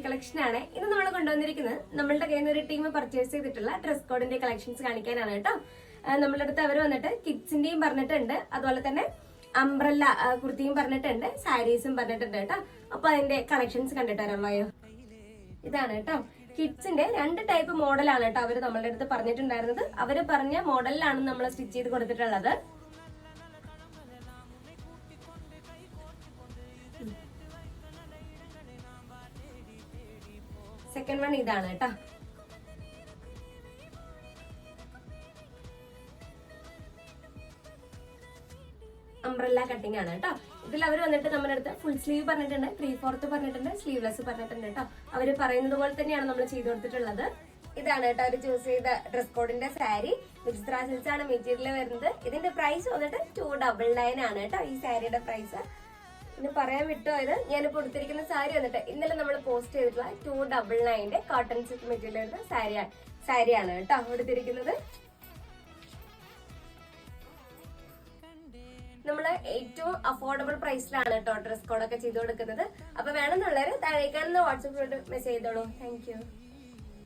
Collection ആണ്. ഇന്ന് നമ്മൾ കൊണ്ടുവന്നിരിക്കുന്നത് നമ്മളുടെ കയ്യിൽ നിന്ന് ഒരു ടീം പർച്ചേസ് ചെയ്തിട്ടുള്ള ഡ്രസ് കോഡിന്റെ കളക്ഷൻസ് കാണിക്കാനാണ് കേട്ടോ. നമ്മളുടെ അടുത്ത് അവർ വന്നിട്ട് കിഡ്സിന്റെയും പറഞ്ഞിട്ടുണ്ട്, അതുപോലെ തന്നെ അംബ്രല്ല കുർത്തിയും പറഞ്ഞിട്ടുണ്ട്, സാരീസും പറഞ്ഞിട്ടുണ്ട് കേട്ടോ. അപ്പൊ അതിന്റെ കളക്ഷൻസ് കണ്ടിട്ട് വരാൻ വായോ. ഇതാണ് കേട്ടോ കിഡ്സിന്റെ 2 ടൈപ്പ് മോഡലാണ് കേട്ടോ അവര് നമ്മളുടെ അടുത്ത് പറഞ്ഞിട്ടുണ്ടായിരുന്നത്. അവര് പറഞ്ഞ മോഡലിലാണ് നമ്മൾ സ്റ്റിച്ച് ചെയ്ത് കൊടുത്തിട്ടുള്ളത്. സെക്കൻഡ് വൺ ഇതാണ് കേട്ടോ. അംബ്രല്ല കട്ടിംഗ് ആണ് കേട്ടോ. ഇതിൽ അവർ വന്നിട്ട് നമ്മുടെ അടുത്ത് ഫുൾ സ്ലീവ് പറഞ്ഞിട്ടുണ്ട്, 3/4 പറഞ്ഞിട്ടുണ്ട്, സ്ലീവ്ലെസ് പറഞ്ഞിട്ടുണ്ട് കേട്ടോ. അവര് പറയുന്നത് പോലെ തന്നെയാണ് നമ്മൾ ചെയ്തു കൊടുത്തിട്ടുള്ളത്. ഇതാണ് കേട്ടോ അവർ ചൂസ് ചെയ്ത ഡ്രസ് കോഡിന്റെ സാരി. വിചിത്ര സിൽക്സ് ആണ് മെറ്റീരിയൽ വരുന്നത്. ഇതിന്റെ പ്രൈസ് വന്നിട്ട് 299 ആണ് കേട്ടോ. ഈ സാരിയുടെ പ്രൈസ് ഇന്ന് പറയാൻ വിട്ടുപോയത്, ഞാനിപ്പോ കൊടുത്തിരിക്കുന്ന സാരി വന്നിട്ട് ഇന്നലെ നമ്മൾ പോസ്റ്റ് ചെയ്തിട്ടുള്ള 299 കോട്ടൺ സിൽക്ക് മെറ്റീരിയൽ വരുന്ന സാരിയാണ് കേട്ടോ കൊടുത്തിരിക്കുന്നത്. നമ്മള് ഏറ്റവും അഫോർഡബിൾ പ്രൈസിലാണ് കേട്ടോ ഡ്രസ് കോഡൊക്കെ ചെയ്ത് കൊടുക്കുന്നത്. അപ്പൊ വേണമെന്നുള്ളവര് താഴേക്കാണെന്ന് വാട്സപ്പിലോട്ട് മെസ്സേജ് ചെയ്തോളൂ. Thank you.